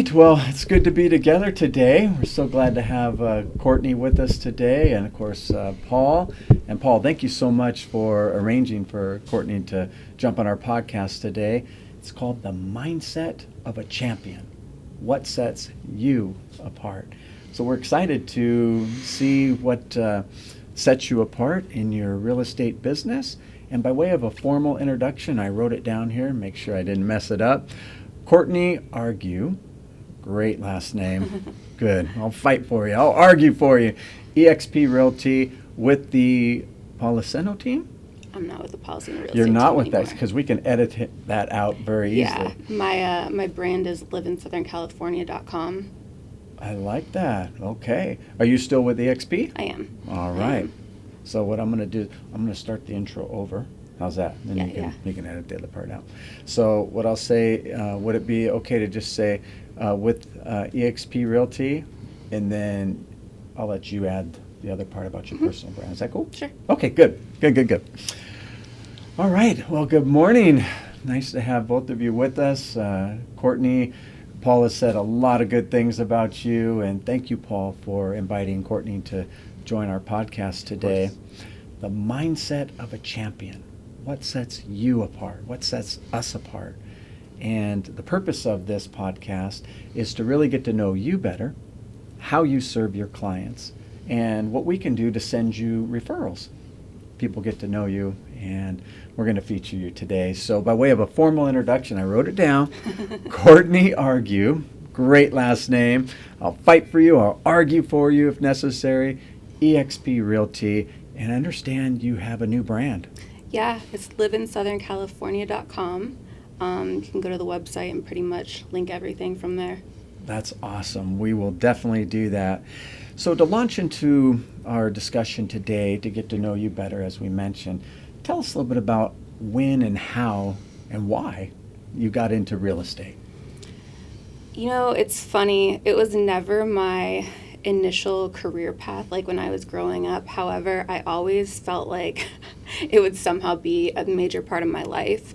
right. Well, it's good to be together today. We're so glad to have Courtney with us today, and of course, Paul. And Paul, thank you so much for arranging for Courtney to jump on our podcast today. It's called The Mindset of a Champion. What sets you apart? So we're excited to see what sets you apart in your real estate business. And by way of a formal introduction, I wrote it down here, make sure I didn't mess it up. Courtney Argue, great last name. Good. I'll fight for you. I'll argue for you. EXP Realty with the Poliseno team? I'm not with the Poliseno Realty. You're not team with anymore. that because we can edit that out very easily. Yeah, my brand is liveinsouthern.california.com. I like that. Okay. Are you still with EXP? I am. All right. So what I'm going to do, I'm going to start the intro over. How's that? Then you can edit the other part out. So what I'll say, would it be okay to just say with EXP Realty, and then I'll let you add the other part about your personal brand. Is that cool? Sure. Okay, good. All right. Well, good morning. Nice to have both of you with us. Courtney, Paul has said a lot of good things about you, and thank you, Paul, for inviting Courtney to join our podcast today. The mindset of a champion. What sets you apart? What sets us apart? And the purpose of this podcast is to really get to know you better, how you serve your clients, and what we can do to send you referrals. People get to know you, and we're going to feature you today. So by way of a formal introduction, I wrote it down. Courtney Argue, great last name. I'll fight for you. I'll argue for you if necessary. EXP Realty, and I understand you have a new brand. Yeah, it's liveinsouthern.california.com. You can go to the website and pretty much link everything from there. That's awesome. We will definitely do that. So to launch into our discussion today, to get to know you better, as we mentioned, tell us a little bit about when and how and why you got into real estate. You know, it's funny. It was never my initial career path like when I was growing up. However, I always felt like it would somehow be a major part of my life.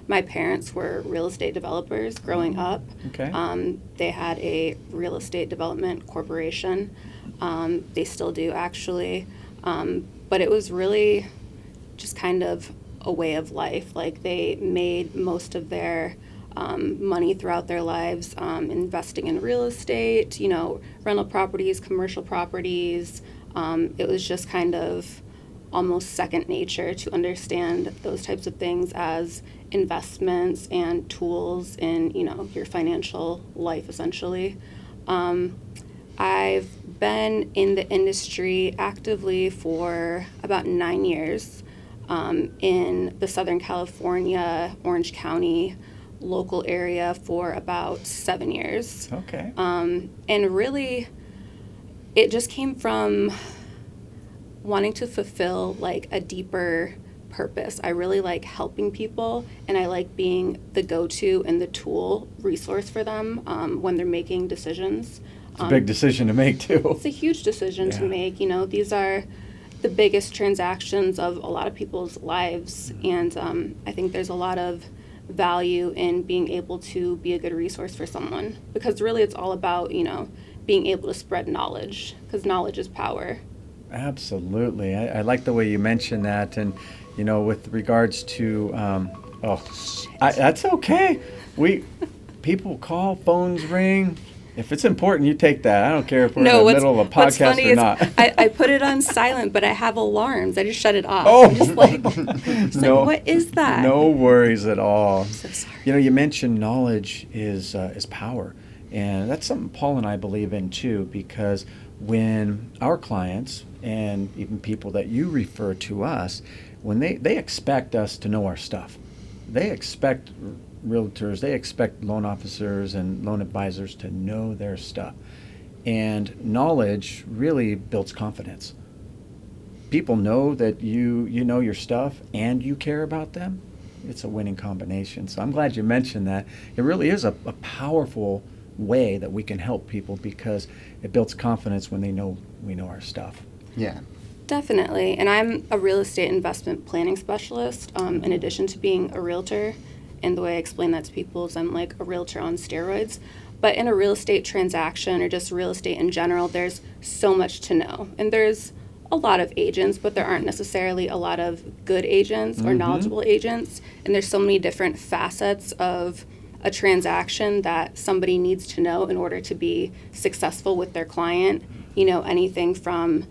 My parents were real estate developers growing up. Okay. They had a real estate development corporation. They still do, actually. But it was really just kind of a way of life. Like, they made most of their money throughout their lives investing in real estate, rental properties, commercial properties. It was just kind of almost second nature to understand those types of things as investments and tools in, your financial life, essentially. I've been in the industry actively for about 9 years in the Southern California, Orange County local area for about 7 years. Okay. And really, it just came from wanting to fulfill like a deeper purpose. I really like helping people, and I like being the go-to and the tool resource for them when they're making decisions. It's a big decision to make, too. It's a huge decision to make. These are the biggest transactions of a lot of people's lives, and I think there's a lot of value in being able to be a good resource for someone, because really it's all about, being able to spread knowledge, because knowledge is power. Absolutely. I like the way you mentioned that. And, with regards to, that's okay. People call, phones ring. If it's important, you take that. I don't care if we're in the middle of a podcast or not. I put it on silent, but I have alarms. I just shut it off. Oh, I'm just like, what is that? No worries at all. I'm so sorry. You mentioned knowledge is power, and that's something Paul and I believe in too. Because when our clients and even people that you refer to us, when they expect us to know our stuff, they expect realtors, they expect loan officers and loan advisors to know their stuff. And knowledge really builds confidence. People know that you know your stuff and you care about them. It's a winning combination. So I'm glad you mentioned that. It really is a powerful way that we can help people, because it builds confidence when they know we know our stuff. Yeah. Definitely. And I'm a real estate investment planning specialist, in addition to being a realtor. And the way I explain that to people is I'm like a realtor on steroids. But in a real estate transaction or just real estate in general, there's so much to know. And there's a lot of agents, but there aren't necessarily a lot of good agents or knowledgeable agents. And there's so many different facets of a transaction that somebody needs to know in order to be successful with their client. You know, anything from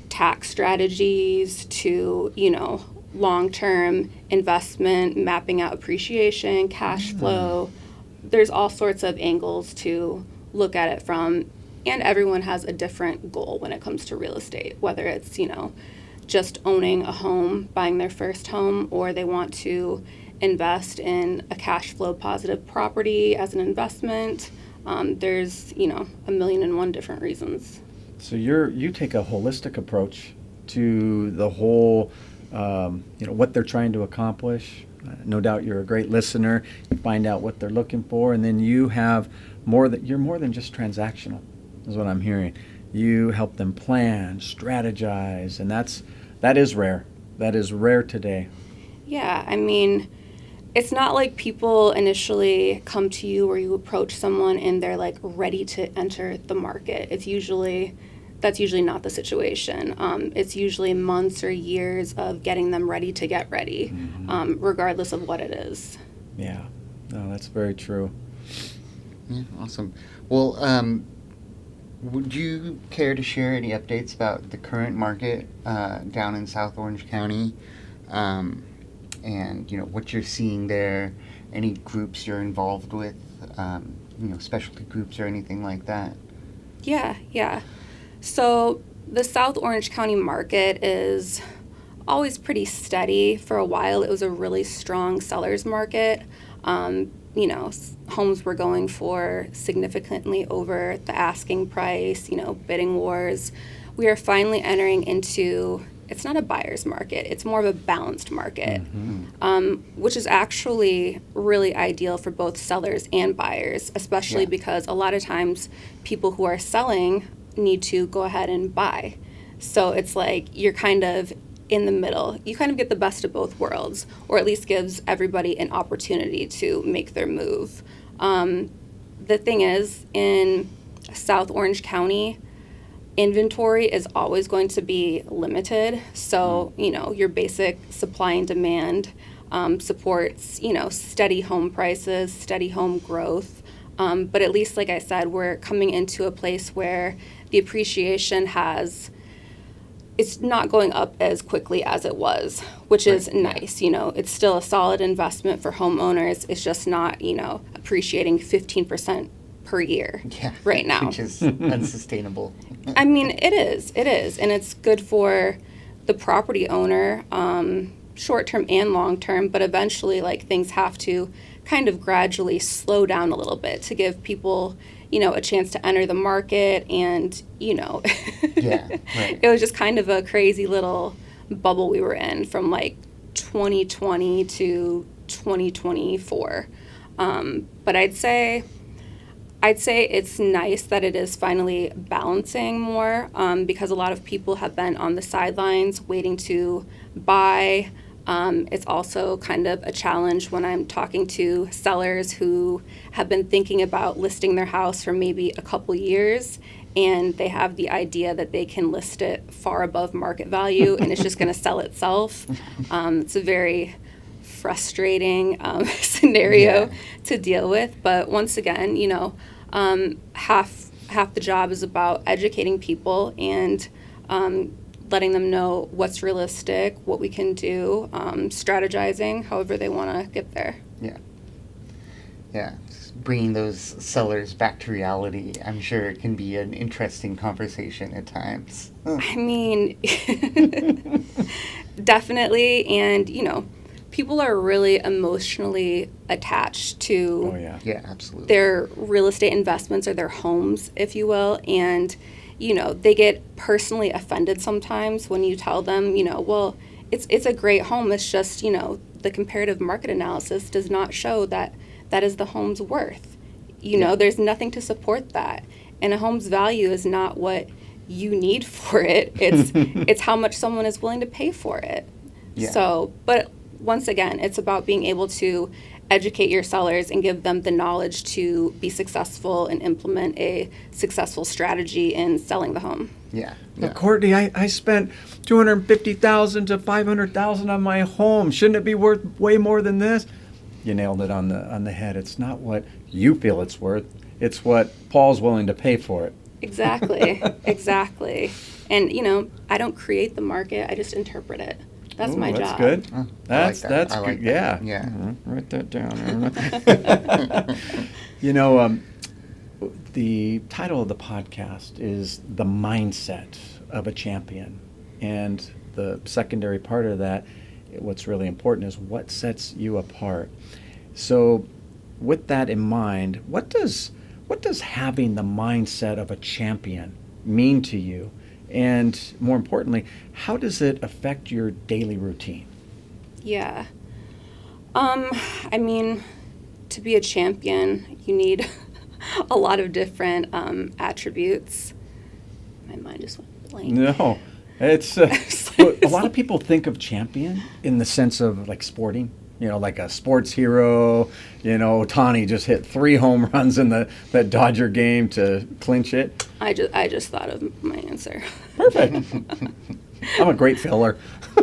tax strategies to, you know, long-term investment, mapping out appreciation, cash flow. There's all sorts of angles to look at it from, and everyone has a different goal when it comes to real estate, whether it's, you know, just owning a home, buying their first home, or they want to invest in a cash flow positive property as an investment. There's, you know, 1,000,001 different reasons. So you take a holistic approach to the whole, you know, what they're trying to accomplish. No doubt you're a great listener. You find out what they're looking for, and then you have you're more than just transactional, is what I'm hearing. You help them plan, strategize, and that is rare. That is rare today. Yeah, I mean, it's not like people initially come to you or you approach someone and they're like ready to enter the market. That's usually not the situation. It's usually months or years of getting them ready to get ready, regardless of what it is. Yeah, no, that's very true. Yeah, awesome. Well, would you care to share any updates about the current market down in South Orange County, and you know what you're seeing there? Any groups you're involved with, you know, specialty groups or anything like that? Yeah. So the South Orange County market is always pretty steady. For a while, it was a really strong seller's market. You know, homes were going for significantly over the asking price, you know, bidding wars. We are finally entering into, it's not a buyer's market, it's more of a balanced market, which is actually really ideal for both sellers and buyers, especially because a lot of times people who are selling need to go ahead and buy. So it's like you're kind of in the middle. You kind of get the best of both worlds, or at least gives everybody an opportunity to make their move. The thing is, in South Orange County, inventory is always going to be limited. So, you know, your basic supply and demand supports, you know, steady home prices, steady home growth. But at least, like I said, we're coming into a place where the appreciation it's not going up as quickly as it was, which is nice. You know, it's still a solid investment for homeowners. It's just not, you know, appreciating 15% per year right now. Which is unsustainable. I mean, it is. And it's good for the property owner, short-term and long-term, but eventually, like, things have to kind of gradually slow down a little bit to give people, you know, a chance to enter the market. And, you know, it was just kind of a crazy little bubble we were in from like 2020 to 2024. But I'd say it's nice that it is finally balancing more, because a lot of people have been on the sidelines waiting to buy. It's also kind of a challenge when I'm talking to sellers who have been thinking about listing their house for maybe a couple years, and they have the idea that they can list it far above market value and it's just going to sell itself. It's a very frustrating scenario to deal with. But once again, you know, half the job is about educating people and letting them know what's realistic, what we can do, strategizing however they want to get there. Yeah. Bringing those sellers back to reality, I'm sure it can be an interesting conversation at times. I mean, definitely. And, you know, people are really emotionally attached to absolutely. their real estate investments or their homes, if you will. And, you know, they get personally offended sometimes when you tell them, you know, well, it's a great home. It's just, you know, the comparative market analysis does not show that that is the home's worth. You know, there's nothing to support that. And a home's value is not what you need for it. It's how much someone is willing to pay for it. So, but once again, it's about being able to educate your sellers and give them the knowledge to be successful and implement a successful strategy in selling the home. Yeah. Well, Courtney, I spent $250,000 to $500,000 on my home. Shouldn't it be worth way more than this? You nailed it on the head. It's not what you feel it's worth. It's what Paul's willing to pay for it. Exactly. Exactly. And, I don't create the market. I just interpret it. That's my that's job. Good. Oh, That's I like good. that. Yeah. Yeah. Write that down. The title of the podcast is The Mindset of a Champion. And the secondary part of that, what's really important, is what sets you apart. So with that in mind, what does having the mindset of a champion mean to you? And more importantly, how does it affect your daily routine? Yeah. To be a champion, you need a lot of different attributes. My mind just went blank. No, it's a lot of people think of champion in the sense of like sporting. Like a sports hero. Ohtani just hit 3 home runs in that Dodger game to clinch it. I just thought of my answer. Perfect. I'm a great filler.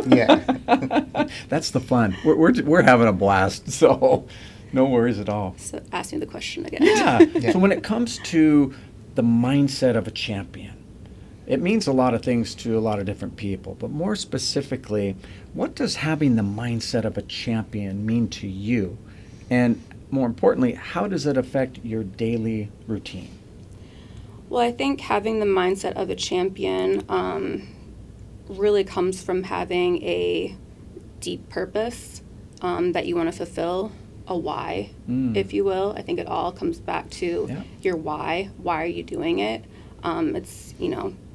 Yeah. That's the fun. We're having a blast, so no worries at all. So ask me the question again. Yeah. Yeah. So when it comes to the mindset of a champion, it means a lot of things to a lot of different people, but more specifically, what does having the mindset of a champion mean to you? And more importantly, how does it affect your daily routine? Well, I think having the mindset of a champion really comes from having a deep purpose that you want to fulfill, a why, if you will. I think it all comes back to your why. Why are you doing it? It's,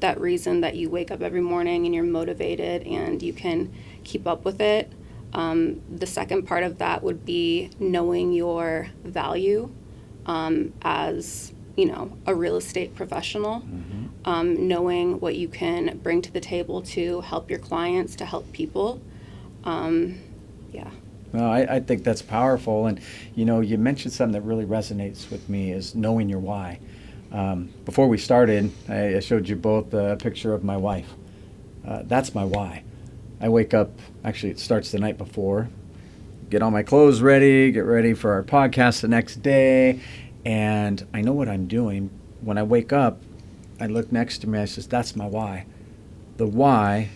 that reason that you wake up every morning and you're motivated and you can keep up with it. The second part of that would be knowing your value as, a real estate professional, knowing what you can bring to the table to help your clients, to help people. No, I think that's powerful. And, you mentioned something that really resonates with me is knowing your why. Before we started, I showed you both a picture of my wife. That's my why. I wake up, actually it starts the night before, get all my clothes ready, get ready for our podcast the next day, and I know what I'm doing. When I wake up, I look next to me, I says, that's my why. The why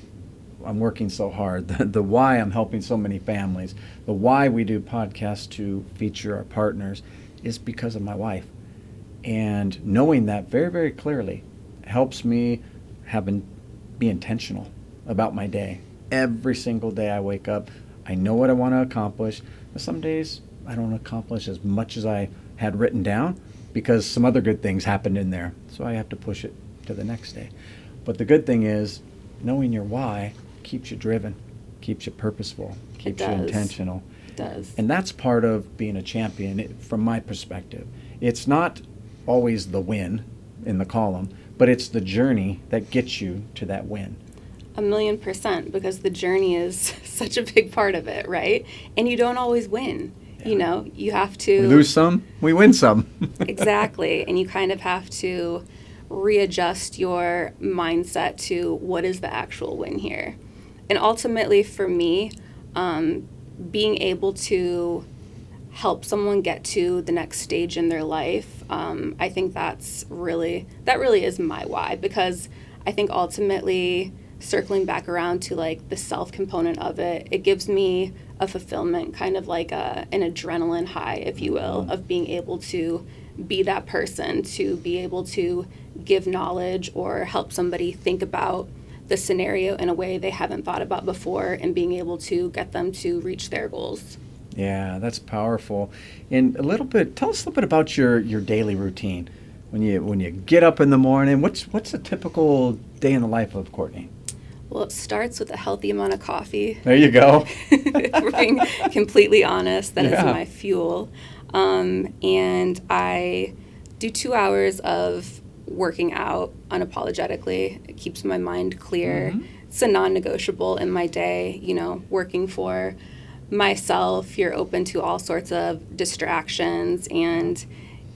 I'm working so hard, the why I'm helping so many families, the why we do podcasts to feature our partners is because of my wife. And knowing that very, very clearly helps me be intentional about my day. Every single day I wake up, I know what I want to accomplish. Some days I don't accomplish as much as I had written down because some other good things happened in there. So I have to push it to the next day. But the good thing is knowing your why keeps you driven, keeps you purposeful, keeps you intentional. It does. And that's part of being a champion from my perspective. It's not always the win in the column, but it's the journey that gets you to that win. 1,000,000%, because the journey is such a big part of it, right? And you don't always win. You have to... We lose some, we win some. Exactly. And you kind of have to readjust your mindset to what is the actual win here. And ultimately for me, being able to help someone get to the next stage in their life, I think that really is my why, because I think ultimately circling back around to like the self component of it, it gives me a fulfillment, kind of like an adrenaline high, if you will, of being able to be that person, to be able to give knowledge or help somebody think about the scenario in a way they haven't thought about before, and being able to get them to reach their goals. Yeah, that's powerful. And tell us a little bit about your daily routine. When you get up in the morning, what's a typical day in the life of Courtney? Well, it starts with a healthy amount of coffee. There you go. If we're being completely honest, that is my fuel. And I do 2 hours of working out unapologetically. It keeps my mind clear. It's a non-negotiable in my day, working for myself, you're open to all sorts of distractions, and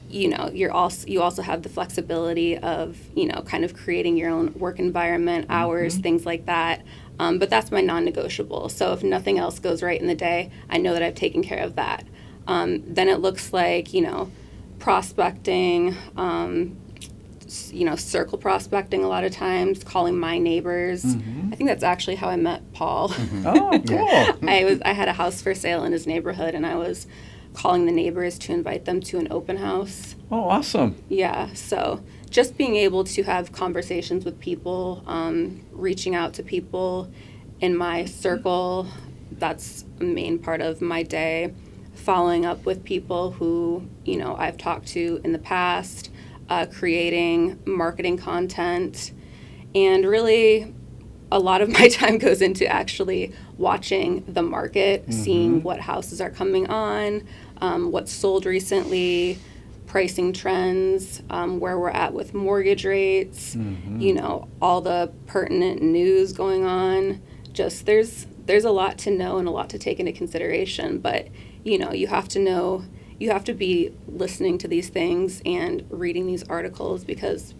you also have the flexibility of kind of creating your own work environment, hours, things like that. But that's my non-negotiable. So if nothing else goes right in the day, I know that I've taken care of that. Then it looks like prospecting, circle prospecting a lot of times, calling my neighbors. I think that's actually how I met Paul. Oh, cool. I had a house for sale in his neighborhood, and I was calling the neighbors to invite them to an open house. Oh, awesome. Yeah, so just being able to have conversations with people, reaching out to people in my circle, that's a main part of my day. Following up with people who, I've talked to in the past, creating marketing content, and really a lot of my time goes into actually watching the market, seeing what houses are coming on, what's sold recently, pricing trends, where we're at with mortgage rates, all the pertinent news going on. Just there's a lot to know and a lot to take into consideration, but you have to be listening to these things and reading these articles because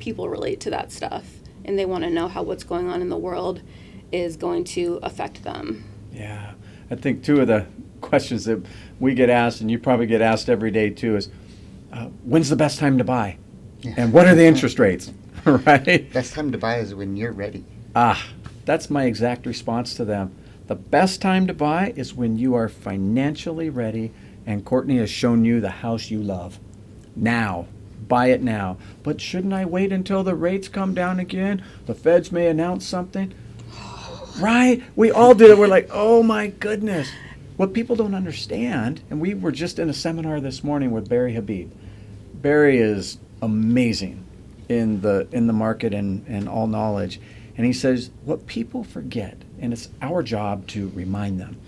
people relate to that stuff and they want to know how what's going on in the world is going to affect them. Yeah. I think two of the questions that we get asked, and you probably get asked every day too, is when's the best time to buy? Yeah. And what are the interest rates? Right? Best time to buy is when you're ready. That's my exact response to them. The best time to buy is when you are financially ready and Courtney has shown you the house you love. Now. Buy it now. But shouldn't I wait until the rates come down again? The feds may announce something. Right? We all do that. We're like, oh my goodness. What people don't understand, and we were just in a seminar this morning with Barry Habib. Barry is amazing in the market and all knowledge. And he says, what people forget, and it's our job to remind them,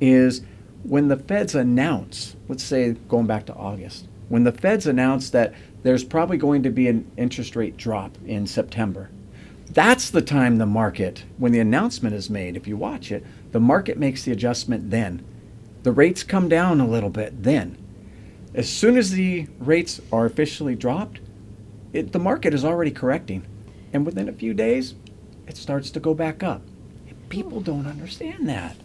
is when the feds announce, let's say going back to August, when the feds announce that there's probably going to be an interest rate drop in September, that's the time the market, when the announcement is made, if you watch it, the market makes the adjustment then. The rates come down a little bit then. As soon as the rates are officially dropped, the market is already correcting. And within a few days, it starts to go back up. People don't understand that.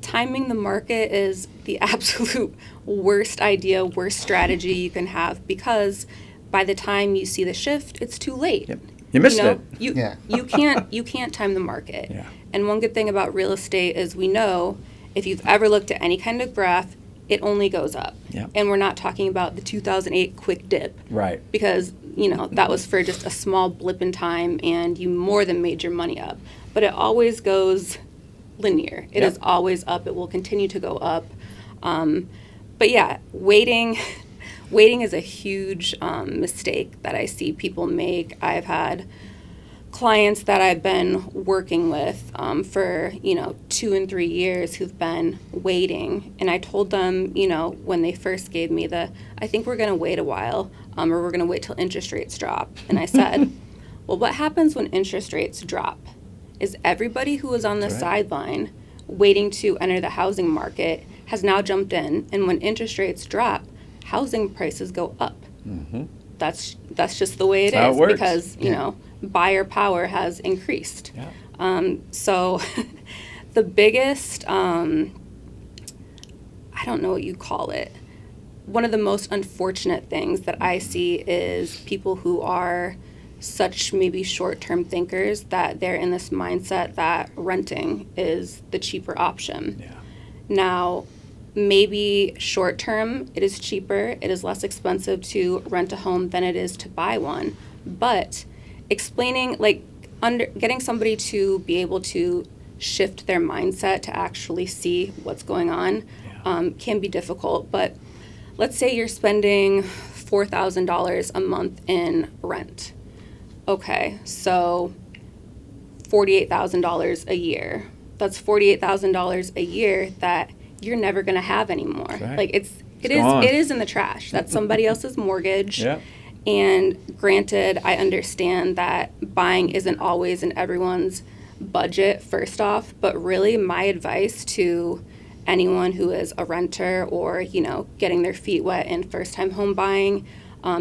Timing the market is the absolute worst idea, worst strategy you can have, because by the time you see the shift, it's too late. Yep. You missed it. You can't time the market. Yeah. And one good thing about real estate is we know if you've ever looked at any kind of graph, it only goes up. Yeah. And we're not talking about the 2008 quick dip. Right. Because, that was for just a small blip in time and you more than made your money up. But it always goes linear. It is always up. It will continue to go up. But yeah, waiting is a huge mistake that I see people make. I've had clients that I've been working with for 2 and 3 years who've been waiting, and I told them when they first gave me I think we're going to wait a while, or we're going to wait till interest rates drop. And I said, well, what happens when interest rates drop is everybody who was on the sideline waiting to enter the housing market has now jumped in, and when interest rates drop, housing prices go up. That's just the way it is, because buyer power has increased. So the biggest I don't know what you call it, one of the most unfortunate things that I see is people who are such maybe short-term thinkers that they're in this mindset that renting is the cheaper option. Now, maybe short-term it is cheaper, it is less expensive to rent a home than it is to buy one, but explaining, getting somebody to be able to shift their mindset to actually see what's going on can be difficult. But let's say you're spending $4,000 a month in rent. Okay, so $48,000 a year. That's $48,000 a year that you're never going to have anymore. Right. It is in the trash. That's somebody else's mortgage. And granted, I understand that buying isn't always in everyone's budget, first off, but really my advice to anyone who is a renter or, getting their feet wet in first-time home buying,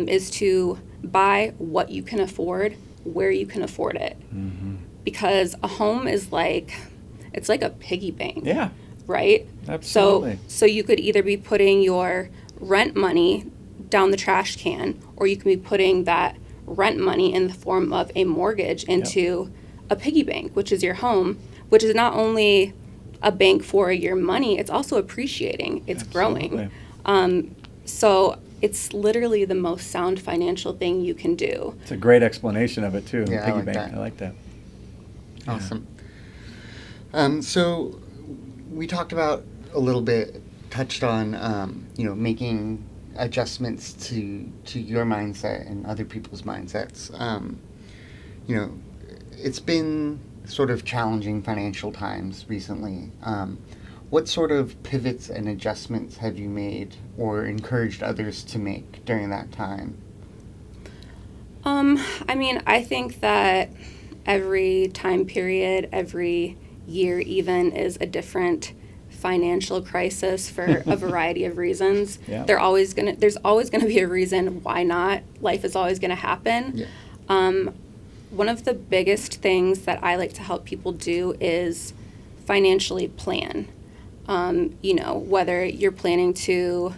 is to buy what you can afford, where you can afford it. Mm-hmm. Because a home is it's like a piggy bank. Yeah, Right? absolutely. So you could either be putting your rent money down the trash can, or you can be putting that rent money in the form of a mortgage into a piggy bank, which is your home, which is not only a bank for your money, it's also appreciating, it's Absolutely. growing. So it's literally the most sound financial thing you can do. It's a great explanation of it too. Yeah, I Piggy like bank. that. I like that. Awesome. So we talked about a little bit, touched on, making adjustments to your mindset and other people's mindsets. It's been sort of challenging financial times recently. What sort of pivots and adjustments have you made or encouraged others to make during that time? I think that every time period, every year even, is a different financial crisis for a variety of reasons. Yeah. There's always gonna be a reason why not. Life is always gonna happen. Yeah. One of the biggest things that I like to help people do is financially plan. Whether you're planning to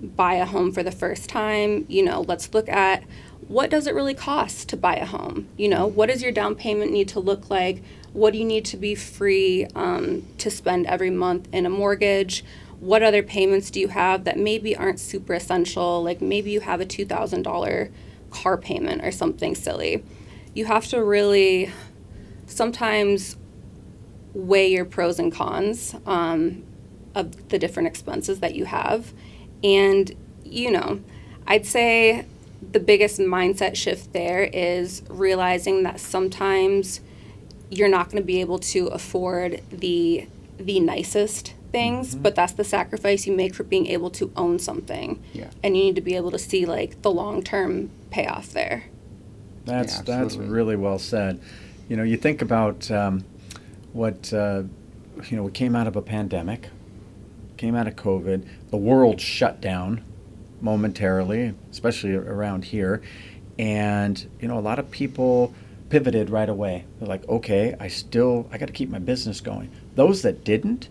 buy a home for the first time, let's look at what does it really cost to buy a home? What does your down payment need to look like? What do you need to be free to spend every month in a mortgage? What other payments do you have that maybe aren't super essential? Like maybe you have a $2,000 car payment or something silly. You have to really sometimes weigh your pros and cons of the different expenses that you have. And, I'd say the biggest mindset shift there is realizing that sometimes you're not going to be able to afford the nicest things, but that's the sacrifice you make for being able to own something. Yeah. And you need to be able to see the long-term payoff there. That's absolutely. really well said. You think about what we came out of a pandemic, came out of COVID, the world shut down momentarily, especially around here, and a lot of people pivoted right away. They're like, okay, I got to keep my business going. Those that didn't,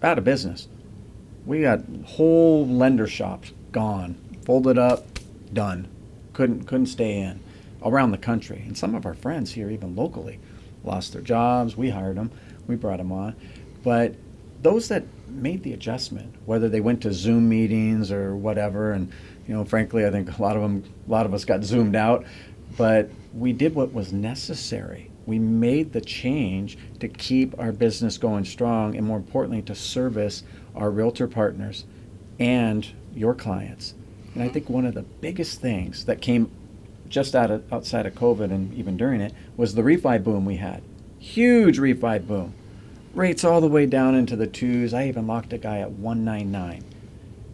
out of business. We got whole lender shops gone, folded up, done. Couldn't stay in around the country. And some of our friends here, even locally, lost their jobs. We hired them. We brought them on. But those that made the adjustment, whether they went to Zoom meetings or whatever, and frankly, I think a lot of us got zoomed out, but we did what was necessary. We made the change to keep our business going strong, and more importantly, to service our realtor partners and your clients. And I think one of the biggest things that came just outside of COVID and even during it was the refi boom we had. Huge refi boom. Rates all the way down into the twos. I even locked a guy at 199.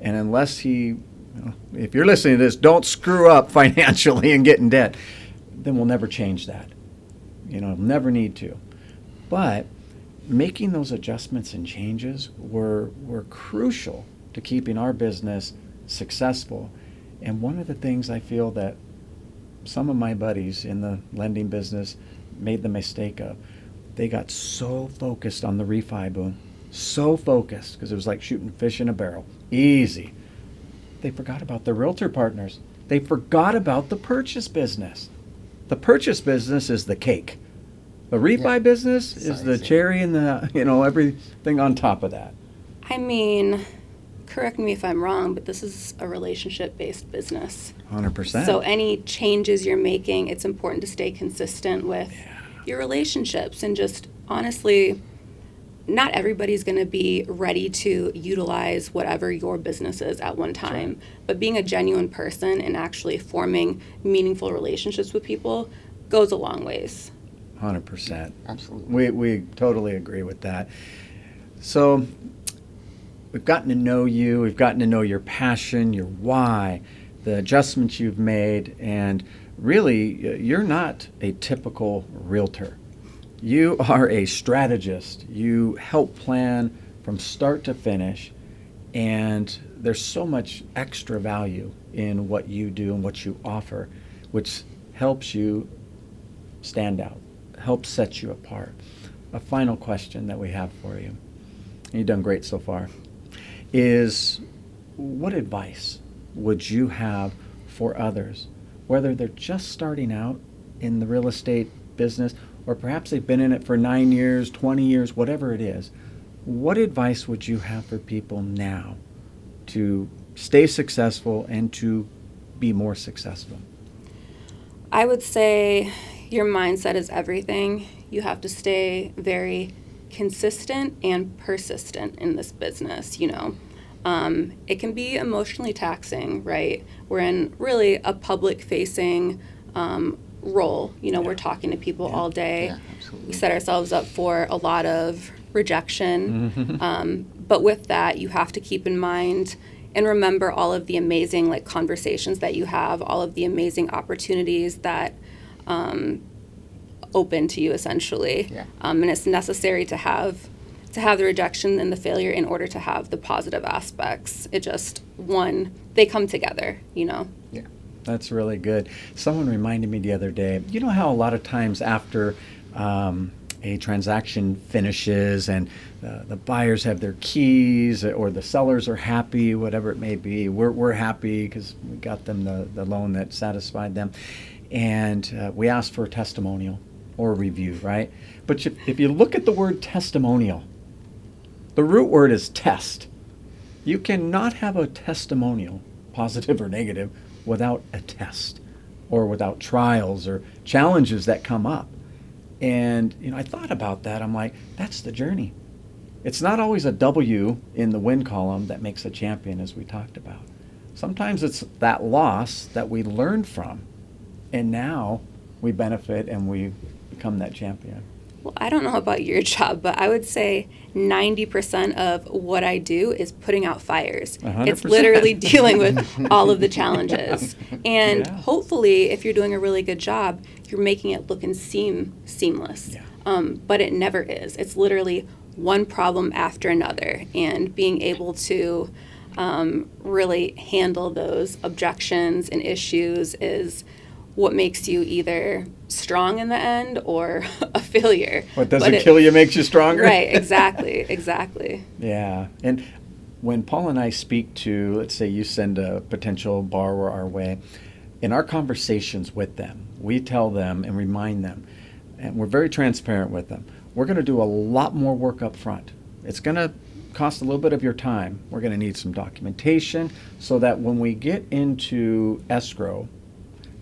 And unless if you're listening to this, don't screw up financially and get in debt, then we'll never change that. Never need to. But making those adjustments and changes were crucial to keeping our business successful. And one of the things I feel that some of my buddies in the lending business made the mistake of, they got so focused on the refi boom, so focused, because it was like shooting fish in a barrel, easy. They forgot about the realtor partners. They forgot about the purchase business. The purchase business is the cake. The refi business is the cherry and the, everything on top of that. Correct me if I'm wrong, but this is a relationship-based business. 100%. So any changes you're making, it's important to stay consistent with your relationships. And just honestly, not everybody's going to be ready to utilize whatever your business is at one time. Right. But being a genuine person and actually forming meaningful relationships with people goes a long ways. 100%. Absolutely. We totally agree with that. So we've gotten to know you. We've gotten to know your passion, your why, the adjustments you've made, and really, you're not a typical realtor. You are a strategist. You help plan from start to finish, and there's so much extra value in what you do and what you offer, which helps you stand out, helps set you apart. A final question that we have for you, and you've done great so far, is what advice would you have for others, whether they're just starting out in the real estate business, or perhaps they've been in it for 9 years, 20 years, whatever it is? What advice would you have for people now to stay successful and to be more successful? I would say your mindset is everything. You have to stay very consistent and persistent in this business, It can be emotionally taxing, right? We're in really a public-facing role. We're talking to people all day. Yeah, absolutely. We set ourselves up for a lot of rejection. But with that, you have to keep in mind and remember all of the amazing conversations that you have, all of the amazing opportunities that open to you, essentially. Yeah. And it's necessary to have the rejection and the failure in order to have the positive aspects. They come together, Yeah. That's really good. Someone reminded me the other day, you know how a lot of times after a transaction finishes and the buyers have their keys or the sellers are happy, whatever it may be, we're happy because we got them the loan that satisfied them, and we ask for a testimonial or a review, right? But if you look at the word testimonial, the root word is test. You cannot have a testimonial, positive or negative, without a test or without trials or challenges that come up. And I thought about that. I'm like, that's the journey. It's not always a W in the win column that makes a champion, as we talked about. Sometimes it's that loss that we learn from, and now we benefit and we become that champion. Well, I don't know about your job, but I would say 90% of what I do is putting out fires. 100%. It's literally dealing with all of the challenges. And hopefully, if you're doing a really good job, you're making it look and seem seamless. Yeah. But it never is. It's literally one problem after another. And being able to really handle those objections and issues is what makes you either strong in the end or a failure. What doesn't kill you makes you stronger. Right, exactly. Yeah. And when Paul and I speak to, let's say you send a potential borrower our way, in our conversations with them, we tell them and remind them, and we're very transparent with them, we're going to do a lot more work up front. It's going to cost a little bit of your time. We're going to need some documentation so that when we get into escrow,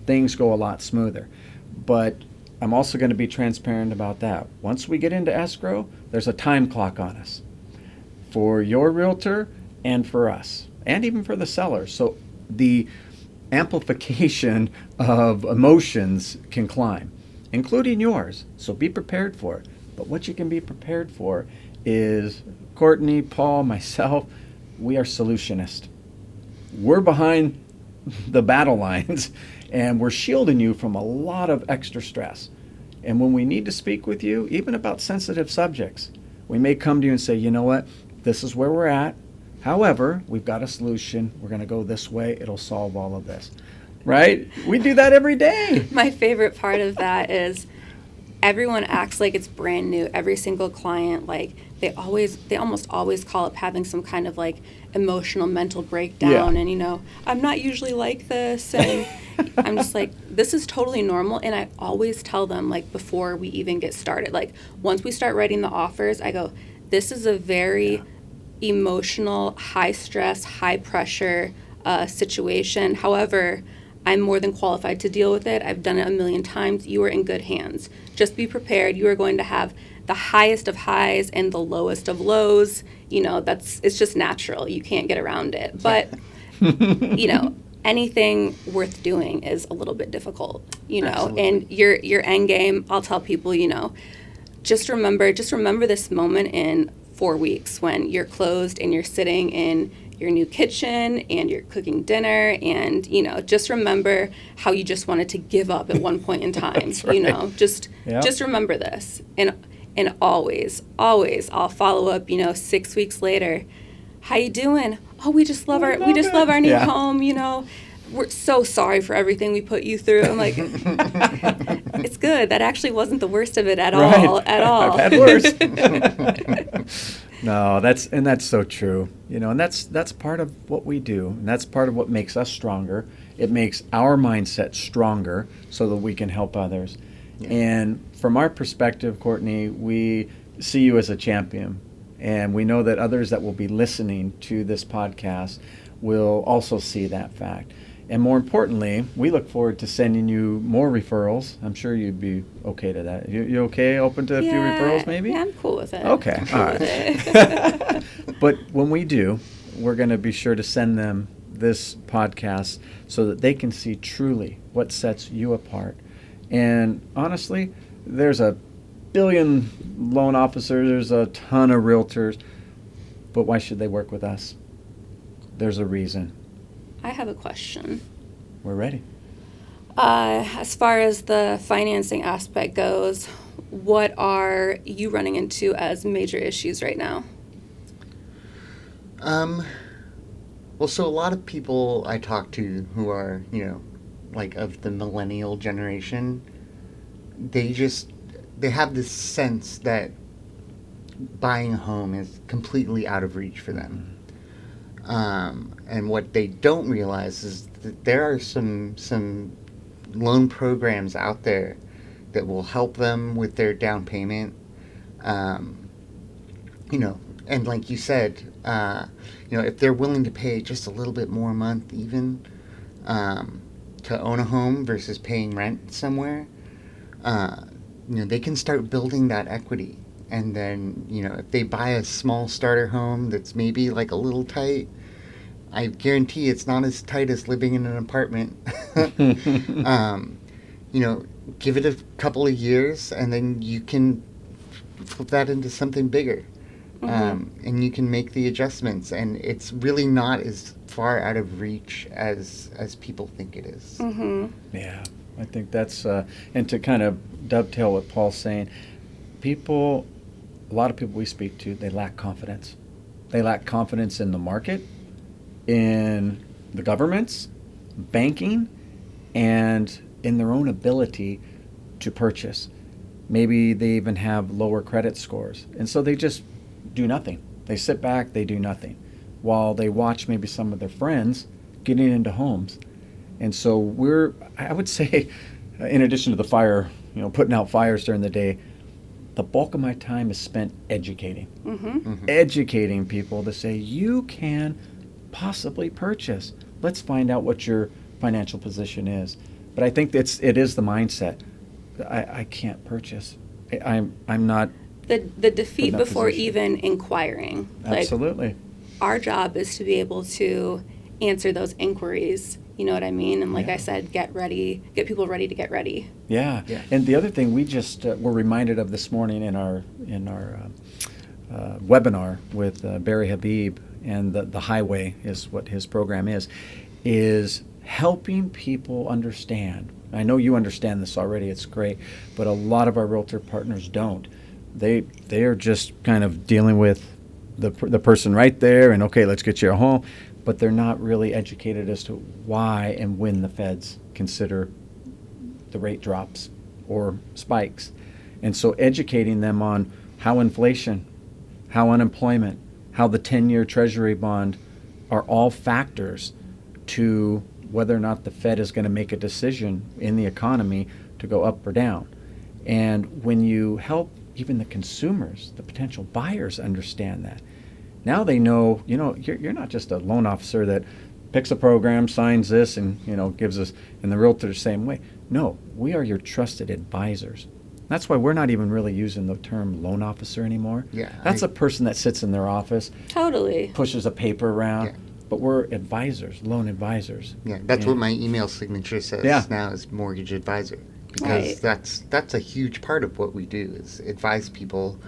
things go a lot smoother. But I'm also going to be transparent about that. Once we get into escrow, there's a time clock on us for your realtor and for us, and even for the seller. So the amplification of emotions can climb, including yours. So be prepared for it. But what you can be prepared for is Courtney, Paul, myself, we are solutionists. We're behind the battle lines, and we're shielding you from a lot of extra stress. And when we need to speak with you, even about sensitive subjects, we may come to you and say, you know what, this is where we're at. However, we've got a solution. We're going to go this way. It'll solve all of this. Right? We do that every day. My favorite part of that is everyone acts like it's brand new. Every single client, they almost always call it having some kind of emotional mental breakdown. Yeah. And I'm not usually like this, and I'm just like, this is totally normal. And I always tell them before we even get started, once we start writing the offers, I go, this is a very emotional, high stress, high pressure situation. However, I'm more than qualified to deal with it. I've done it a million times. You are in good hands. Just be prepared. You are going to have the highest of highs and the lowest of lows. It's just natural. You can't get around it. But, anything worth doing is a little bit difficult, Absolutely. and your end game, I'll tell people, just remember this moment in 4 weeks when you're closed and you're sitting in your new kitchen and you're cooking dinner, and just remember how you just wanted to give up at one point in time. That's right. Just remember this, and And always, always, I'll follow up, 6 weeks later. How you doing? Oh, we just love our new Yeah. home, We're so sorry for everything we put you through. I'm like, it's good. That actually wasn't the worst of it at all. I've had worse. No, that's so true. And that's part of what we do, and that's part of what makes us stronger. It makes our mindset stronger so that we can help others. Yeah. And from our perspective, Courtney, we see you as a champion, and we know that others that will be listening to this podcast will also see that fact. And more importantly, we look forward to sending you more referrals. I'm sure you'd be okay to that. You okay? Open to a few referrals, maybe? Yeah, I'm cool with it. Okay, I'm cool all with right. it. But when we do, we're going to be sure to send them this podcast so that they can see truly what sets you apart. And honestly, there's a billion loan officers, there's a ton of realtors, but why should they work with us? There's a reason. I have a question. We're ready. As far as the financing aspect goes, what are you running into as major issues right now? Well, so a lot of people I talk to who are, like of the millennial generation, they have this sense that buying a home is completely out of reach for them. And what they don't realize is that there are some loan programs out there that will help them with their down payment. And like you said, if they're willing to pay just a little bit more a month even to own a home versus paying rent somewhere, they can start building that equity. And then, if they buy a small starter home that's maybe like a little tight, I guarantee it's not as tight as living in an apartment. Give it a couple of years and then you can flip that into something bigger. And you can make the adjustments, and it's really not as far out of reach as people think it is. Mm-hmm. Yeah, I think that's, and to kind of dovetail what Paul's saying, a lot of people we speak to, they lack confidence. They lack confidence in the market, in the governments, banking, and in their own ability to purchase. Maybe they even have lower credit scores, and so they just do nothing. They sit back, they do nothing, while they watch maybe some of their friends getting into homes. And so I would say, in addition to the fire, putting out fires during the day, the bulk of my time is spent educating. Educating people to say, you can possibly purchase. Let's find out what your financial position is. But I think it is the mindset. I can't purchase. I'm not. The defeat that before position. even inquiring. Absolutely. Our job is to be able to answer those inquiries. You know what I mean? And like I said, get people ready to get ready. Yeah. Yeah. And the other thing we just were reminded of this morning in our webinar with Barry Habib, and the Highway is what his program is helping people understand. I know you understand this already, it's great, but a lot of our realtor partners don't. They are just kind of dealing with the person right there, and okay, let's get you a home, but they're not really educated as to why and when the feds consider the rate drops or spikes. And so educating them on how inflation, how unemployment, how the 10-year Treasury bond are all factors to whether or not the Fed is going to make a decision in the economy to go up or down. And when you help even the consumers, the potential buyers, understand that, now they know, you're not just a loan officer that picks a program, signs this, and, gives us, and the realtor the same way. No, we are your trusted advisors. That's why we're not even really using the term loan officer anymore. Yeah, That's a person that sits in their office, Totally. pushes a paper around, Yeah. but we're advisors, loan advisors. Yeah, that's what my email signature says now is mortgage advisor, because Right. that's a huge part of what we do is advise people,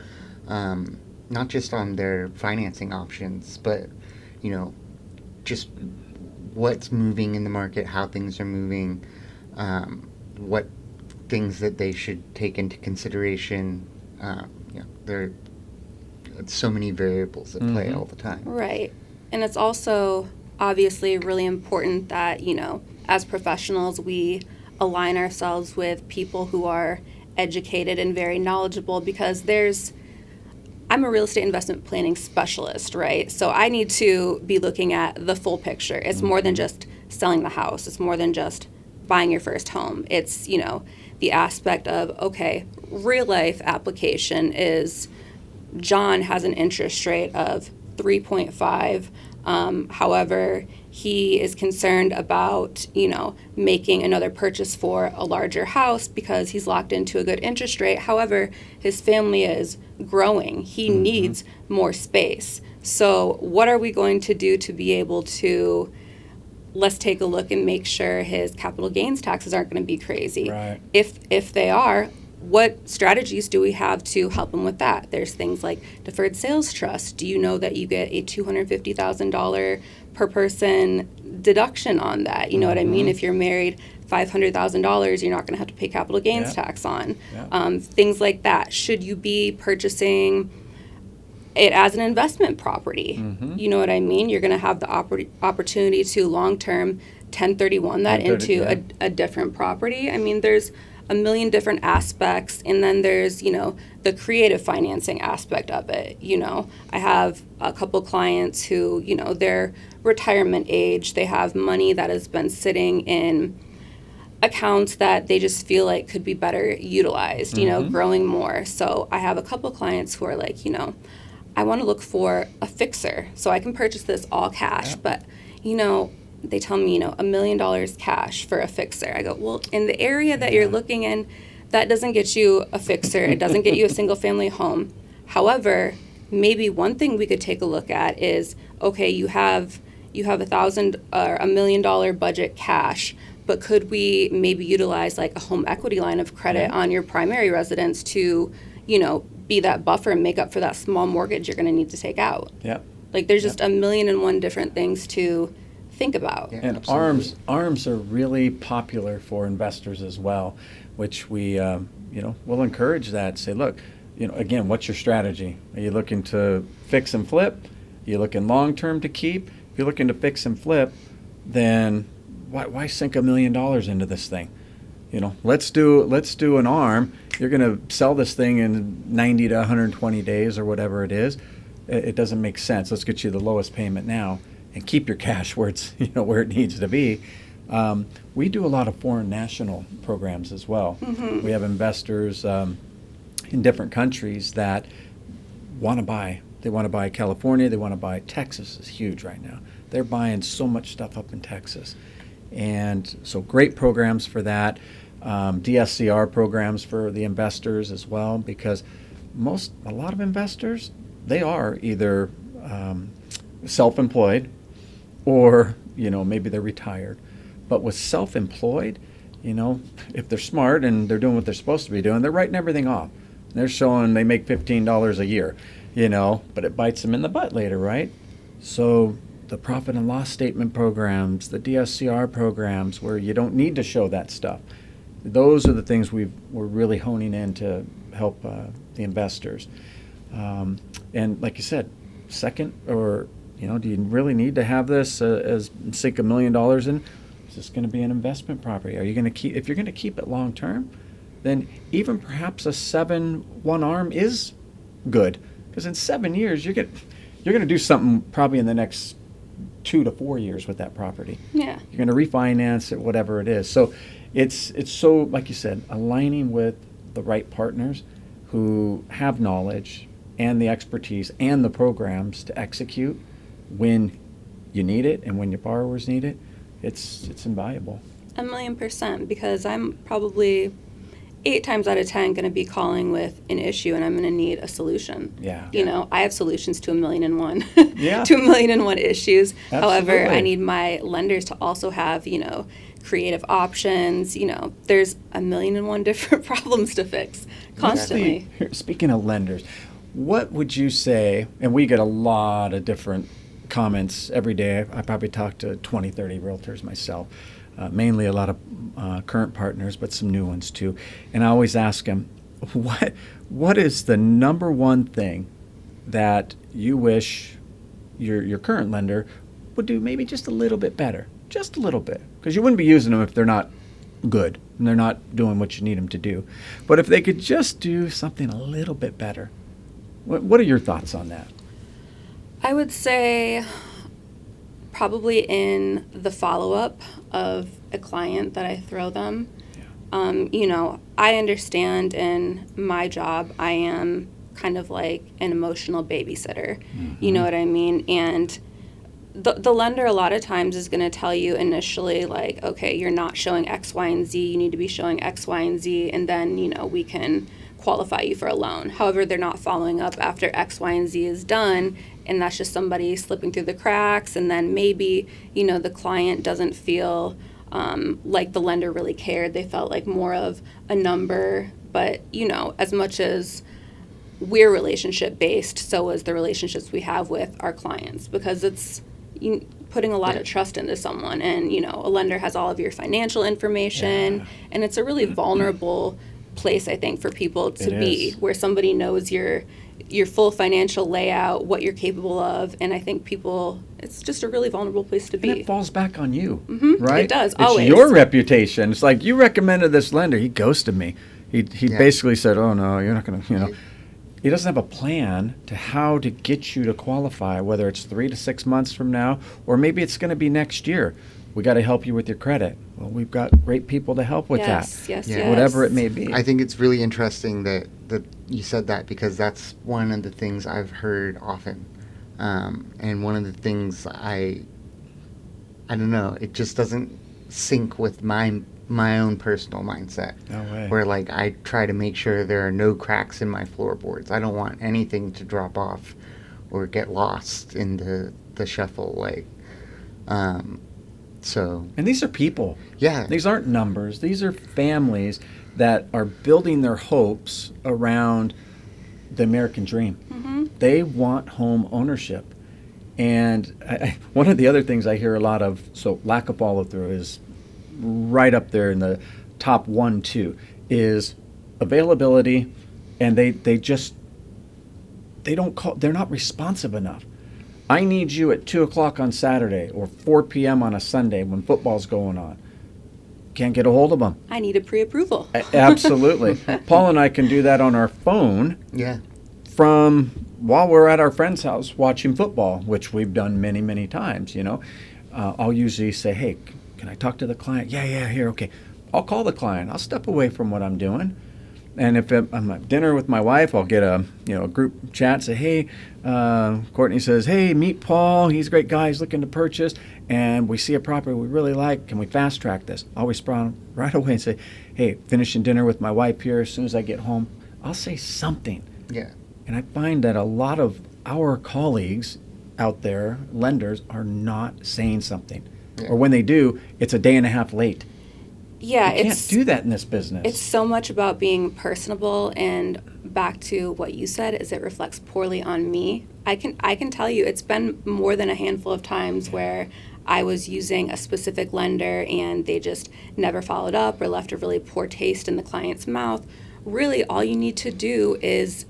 not just on their financing options, but just what's moving in the market, how things are moving, what things that they should take into consideration, there are so many variables at play all the time. Right. And it's also obviously really important that, as professionals, we align ourselves with people who are educated and very knowledgeable, because I'm a real estate investment planning specialist, right? So I need to be looking at the full picture. It's more than just selling the house. It's more than just buying your first home. It's, the aspect of, okay, real life application is John has an interest rate of 3.5. However, he is concerned about, making another purchase for a larger house because he's locked into a good interest rate. However, his family is growing. He needs more space. So what are we going to do to be able to, let's take a look and make sure his capital gains taxes aren't going to be crazy. Right. If they are, what strategies do we have to help them with that? There's things like deferred sales trust. Do you know that you get a $250,000 per person deduction on that? You know what I mean? If you're married, $500,000 you're not going to have to pay capital gains tax on. Things like that. Should you be purchasing it as an investment property? You know what I mean? You're going to have the opportunity to long-term 1031 that into a different property. I mean, there's a million different aspects, and then there's, the creative financing aspect of it. I have a couple clients who, they're retirement age. They have money that has been sitting in accounts that they just feel like could be better utilized, growing more. So I have a couple clients who are like, I want to look for a fixer so I can purchase this all cash, but, they tell me, $1 million cash for a fixer. I go, well, in the area that you're looking in, that doesn't get you a fixer. It doesn't get you a single family home. However, maybe one thing we could take a look at is, okay, you have $1,000 or $1 million budget cash, but could we maybe utilize like a home equity line of credit on your primary residence to, be that buffer and make up for that small mortgage you're going to need to take out? Yep. Like there's just a million and one different things to think about. And absolutely. ARMs are really popular for investors as well, which we we'll encourage that. Say, look, again, what's your strategy? Are you looking to fix and flip? Are you looking long term to keep? If you're looking to fix and flip, then why sink $1 million into this thing? Let's do an ARM. You're going to sell this thing in 90 to 120 days or whatever it is. It doesn't make sense. Let's get you the lowest payment now and keep your cash where it's where it needs to be. We do a lot of foreign national programs as well. We have investors in different countries that want to buy. They want to buy California. They want to buy Texas. Is huge right now. They're buying so much stuff up in Texas, and so great programs for that. DSCR programs for the investors as well, because a lot of investors, they are either self-employed or maybe they're retired. But with self-employed, if they're smart and they're doing what they're supposed to be doing, they're writing everything off. They're showing they make $15 a year, but it bites them in the butt later, right? So the profit and loss statement programs, the DSCR programs, where you don't need to show that stuff, those are the things we're really honing in to help the investors. And like you said, second, or do you really need to have this as sink $1 million in? Is this going to be an investment property? Are you going to keep? If you're going to keep it long term, then even perhaps a 7-1 ARM is good, because in 7 years you're going to do something probably in the next 2 to 4 years with that property. Yeah. You're going to refinance it, whatever it is. So it's so, like you said, aligning with the right partners who have knowledge and the expertise and the programs to execute when you need it and when your borrowers need it. It's invaluable. 1,000,000%, because I'm probably 8 times out of 10 going to be calling with an issue, and I'm going to need a solution. Yeah. I have solutions to 1,000,001 Yeah. to 1,000,001 issues. However, Absolutely. I need my lenders to also have, creative options. There's 1,000,001 different problems to fix constantly. Speaking of lenders, what would you say, and we get a lot of different comments every day. I probably talk to 20, 30 realtors myself, mainly a lot of current partners, but some new ones too. And I always ask them, what is the number one thing that you wish your current lender would do maybe just a little bit better? Just a little bit. Because you wouldn't be using them if they're not good and they're not doing what you need them to do. But if they could just do something a little bit better, what are your thoughts on that? I would say probably in the follow-up of a client that I throw them. I understand in my job, I am kind of like an emotional babysitter. You know what I mean? And the lender a lot of times is going to tell you initially, like, okay, you're not showing X, Y, and Z. You need to be showing X, Y, and Z, and then, we can qualify you for a loan. However, they're not following up after X, Y, and Z is done, and that's just somebody slipping through the cracks, and then maybe, the client doesn't feel like the lender really cared. They felt like more of a number. But, as much as we're relationship based, so is the relationships we have with our clients, because it's putting a lot of trust into someone, and a lender has all of your financial information, and it's a really vulnerable place, I think, for people to be, where somebody knows your full financial layout, what you're capable of, and I think it's just a really vulnerable place to be. And it falls back on you, Mm-hmm. right? It does, it's always. your reputation. It's like, you recommended this lender. He ghosted me. He basically said, oh, no, you're not going to, He doesn't have a plan to how to get you to qualify, whether it's 3 to 6 months from now, or maybe it's going to be next year. We got to help you with your credit. Well, we've got great people to help with that. Yes. Whatever it may be. I think it's really interesting that you said that, because that's one of the things I've heard often. And one of the things I don't know, it just doesn't sync with my own personal mindset. No way. Where, like, I try to make sure there are no cracks in my floorboards. I don't want anything to drop off or get lost in the shuffle. Like, And these are people. Yeah. These aren't numbers. These are families that are building their hopes around the American dream. Mm-hmm. They want home ownership. And one of the other things I hear a lot of, so lack of follow through is right up there in the top 1, 2, is availability, and they're not responsive enough. I need you at 2 o'clock on Saturday or 4 p.m. on a Sunday when football's going on. Can't get a hold of them. I need a pre-approval. Absolutely. Paul and I can do that on our phone. Yeah. From while we're at our friend's house watching football, which we've done many, many times, I'll usually say, hey, can I talk to the client? Yeah, here, okay. I'll call the client. I'll step away from what I'm doing. And if I'm at dinner with my wife, I'll get a group chat, say, hey, Courtney says, hey, meet Paul. He's a great guy. He's looking to purchase. And we see a property we really like. Can we fast track this? I'll respond right away and say, hey, finishing dinner with my wife here. As soon as I get home, I'll say something. Yeah. And I find that a lot of our colleagues out there, lenders, are not saying something. Yeah. Or when they do, it's a day and a half late. Yeah, You can't do that in this business. It's so much about being personable, and back to what you said, is it reflects poorly on me. I can tell you, it's been more than a handful of times where I was using a specific lender and they just never followed up or left a really poor taste in the client's mouth. Really, all you need to do is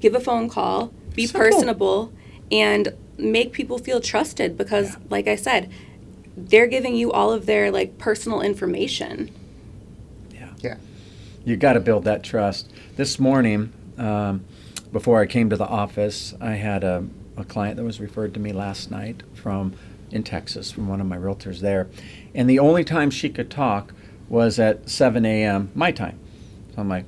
give a phone call, be Simple. personable, and make people feel trusted, because, like I said, they're giving you all of their personal information. Yeah. You got to build that trust. This morning, before I came to the office, I had a client that was referred to me last night in Texas from one of my realtors there. And the only time she could talk was at 7 a.m. my time. So I'm like,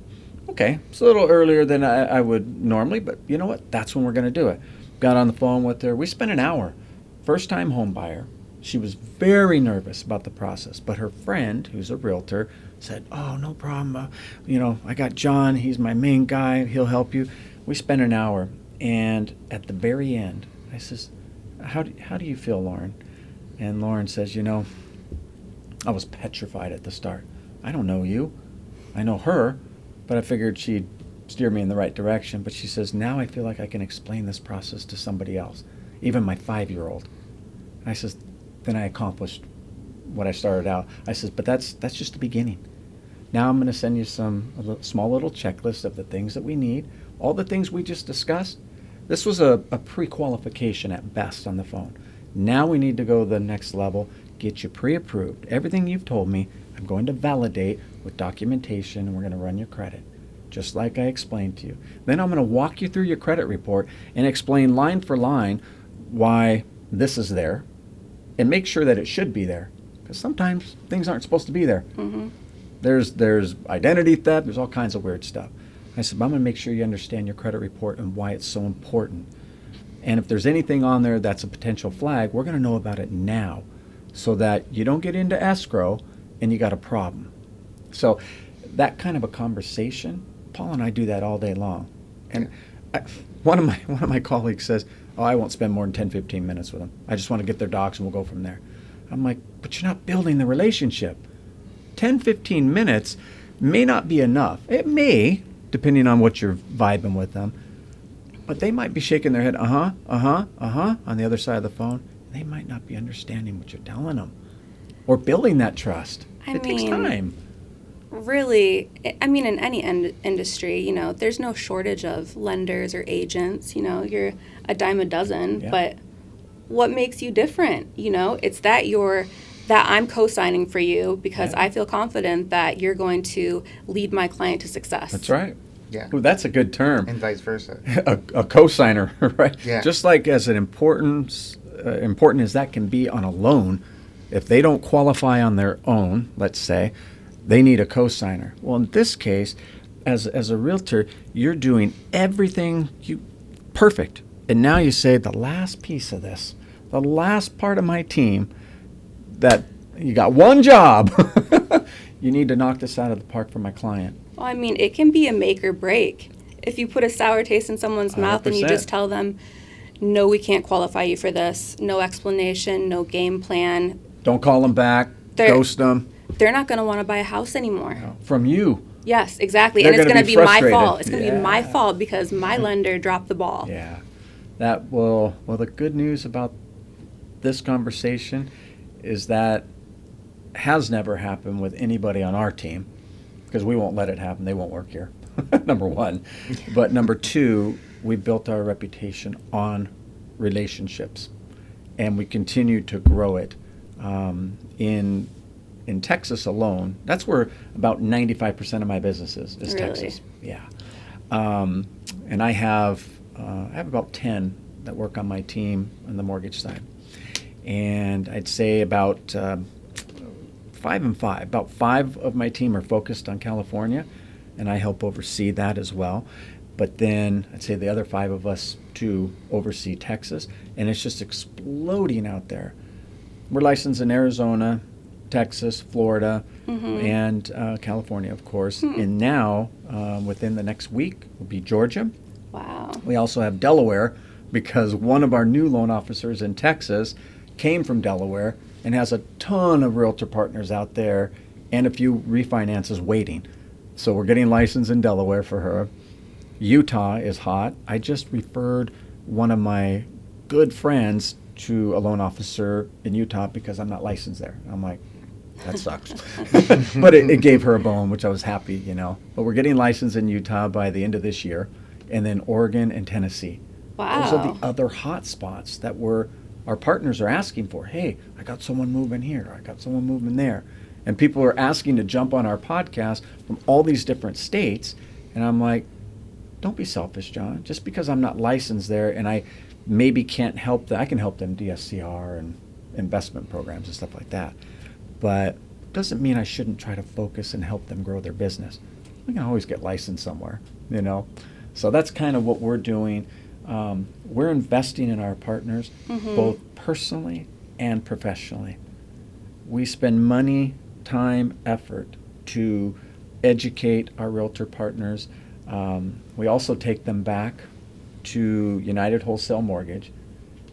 okay, it's a little earlier than I would normally, but you know what? That's when we're going to do it. Got on the phone with her. We spent an hour. First-time home buyer. She was very nervous about the process, but her friend, who's a realtor, said, oh, no problem. I got John. He's my main guy. He'll help you. We spent an hour, and at the very end, I says, how do you feel, Lauren? And Lauren says, I was petrified at the start. I don't know you. I know her, but I figured she'd steer me in the right direction. But she says, now I feel like I can explain this process to somebody else, even my 5-year-old. I says, then I accomplished what I started out. I says, but that's just the beginning. Now I'm going to send you small little checklist of the things that we need, all the things we just discussed. This was a pre-qualification at best on the phone. Now we need to go to the next level, get you pre-approved. Everything you've told me, I'm going to validate with documentation, and we're going to run your credit, just like I explained to you. Then I'm going to walk you through your credit report and explain line for line why this is there, and make sure that it should be there, because sometimes things aren't supposed to be there. Mm-hmm. There's identity theft, there's all kinds of weird stuff. I said, but I'm going to make sure you understand your credit report and why it's so important. And if there's anything on there that's a potential flag, we're going to know about it now, so that you don't get into escrow and you got a problem. So that kind of a conversation, Paul and I do that all day long. And one of my colleagues says, oh, I won't spend more than 10, 15 minutes with them. I just want to get their docs and we'll go from there. I'm like, but you're not building the relationship. 10, 15 minutes may not be enough. It may, depending on what you're vibing with them. But they might be shaking their head, on the other side of the phone. They might not be understanding what you're telling them or building that trust. It takes time. Really, I mean, in any industry, you know, there's no shortage of lenders or agents. You know, you're a dime a dozen. Yeah. But what makes you different? You know, it's that I'm co-signing for you because Yeah. I feel confident that you're going to lead my client to success. That's right. Yeah. Ooh, that's a good term. And vice versa. a co-signer, right? Yeah. Just like as important as that can be on a loan, if they don't qualify on their own, let's say, they need a co-signer. Well, in this case, as a realtor, you're doing everything perfect. And now you say the last piece of this, the last part of my team, that you got one job. You need to knock this out of the park for my client. Well, I mean, it can be a make or break. If you put a sour taste in someone's mouth and you 100%. just tell them, no, we can't qualify you for this, no explanation, no game plan, Don't call them back, ghost them. they're not going to want to buy a house anymore. From you. Yes, exactly. They're And it's gonna going to be be my frustrated. fault. It's going to be my Yeah. fault because my lender dropped the ball. Yeah. The good news about this conversation is that has never happened with anybody on our team, because we won't let it happen. They won't work here, number one. But number two, we built our reputation on relationships, and we continue to grow it. In Texas alone, that's where about 95% of my business is Really? Texas. Yeah. And I have about 10 that work on my team on the mortgage side. And I'd say about 5 and 5. About 5 of my team are focused on California, and I help oversee that as well. But then I'd say the other 5 of us to oversee Texas, and it's just exploding out there. We're licensed in Arizona, Texas, Florida, and California, of course. And now, within the next week, will be Georgia. Wow. We also have Delaware, because one of our new loan officers in Texas came from Delaware and has a ton of realtor partners out there and a few refinances waiting. So we're getting licensed in Delaware for her. Utah is hot. I just referred one of my good friends to a loan officer in Utah because I'm not licensed there. I'm like, that sucks. But it gave her a bone, which I was happy, But we're getting licensed in Utah by the end of this year, and then Oregon and Tennessee. Wow. Those are the other hot spots that our partners are asking for. Hey, I got someone moving here. I got someone moving there. And people are asking to jump on our podcast from all these different states. And I'm like, don't be selfish, John. Just because I'm not licensed there and I maybe can't help them, I can help them DSCR and investment programs and stuff like that. But doesn't mean I shouldn't try to focus and help them grow their business. We can always get licensed somewhere, So that's kind of what we're doing. We're investing in our partners, both personally and professionally. We spend money, time, effort to educate our realtor partners. We also take them back to United Wholesale Mortgage,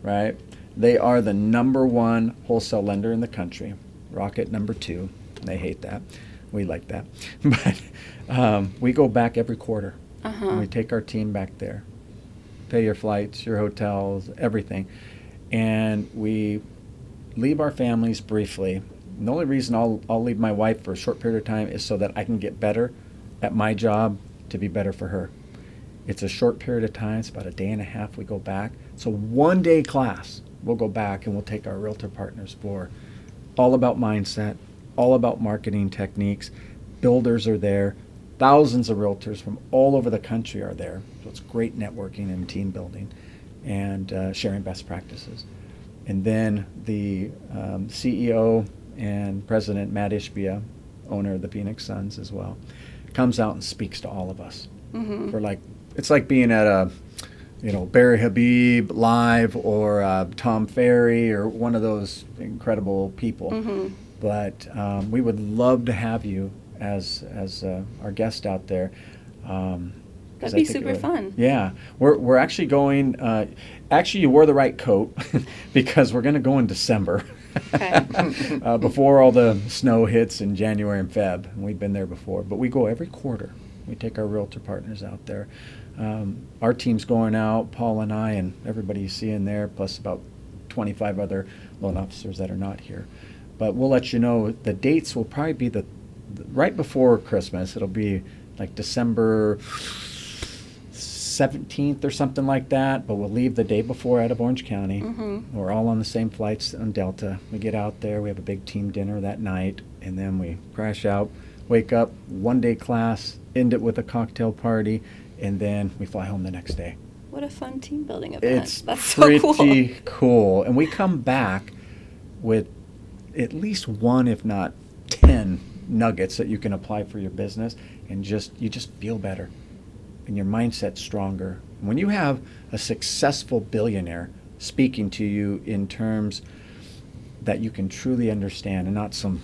right? They are the #1 wholesale lender in the country. Rocket #2. They hate that. We like that. But we go back every quarter. And we take our team back there. Pay your flights, your hotels, everything. And we leave our families briefly And the only reason I'll leave my wife for a short period of time is so that I can get better at my job to be better for her. It's a short period of time. It's about a day and a half we go back. So 1 day class, we'll go back and we'll take our realtor partners for all about mindset, all about marketing techniques. Builders are there. Thousands of realtors from all over the country are there. So it's great networking and team building and sharing best practices. And then the CEO and President Matt Ishbia, owner of the Phoenix Suns as well, comes out and speaks to all of us. For it's like being at a Barry Habib live or Tom Ferry or one of those incredible people. But we would love to have you as our guest out there. That'd be super fun. Yeah, we're actually going. Actually, you wore the right coat because we're going to go in December. Okay. Before all the snow hits in January and Feb. And we've been there before, but we go every quarter. We take our realtor partners out there. Our team's going out, Paul and I, and everybody you see in there, plus about 25 other loan officers that are not here. But we'll let you know. The dates will probably be the right before Christmas. It'll be like December 17th or something like that, but we'll leave the day before out of Orange County. We're all on the same flights on Delta. We get out there, we have a big team dinner that night, and then we crash out, wake up, 1 day class, end it with a cocktail party, and then we fly home the next day. What a fun team building event. It's That's so cool. pretty cool. And we come back with at least one, if not 10 nuggets that you can apply for your business, and you just feel better. And your mindset's stronger. When you have a successful billionaire speaking to you in terms that you can truly understand and not some,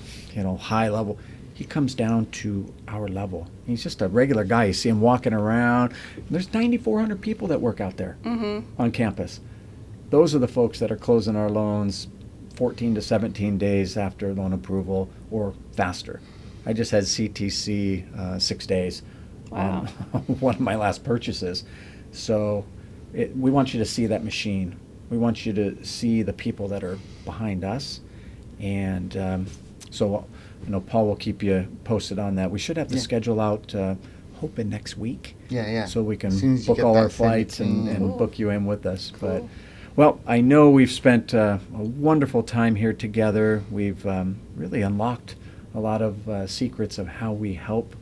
high level, he comes down to our level. He's just a regular guy. You see him walking around. There's 9,400 people that work out there on campus. Those are the folks that are closing our loans 14 to 17 days after loan approval or faster. I just had CTC 6 days. Wow. One of my last purchases. So we want you to see that machine. We want you to see the people that are behind us. And so Paul will keep you posted on that. We should have the schedule out, hoping next week. Yeah. So we can As soon as you book get all that, our send it flights to me. and Cool. book you in with us. Cool. But, well, I know we've spent a wonderful time here together. We've really unlocked a lot of secrets of how we help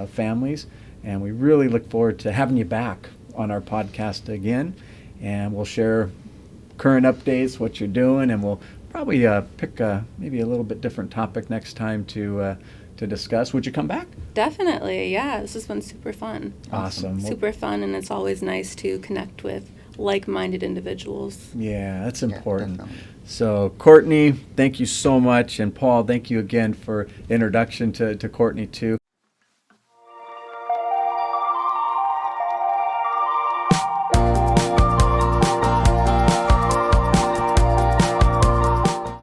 families. And we really look forward to having you back on our podcast again. And we'll share current updates, what you're doing, and we'll probably pick maybe a little bit different topic next time to discuss. Would you come back? Definitely. Yeah, this has been super fun. Awesome. Well, Super fun, and it's always nice to connect with like-minded individuals. yeah, that's important. definitely. So, Courtney, thank you so much. And Paul, thank you again for introduction to Courtney, too.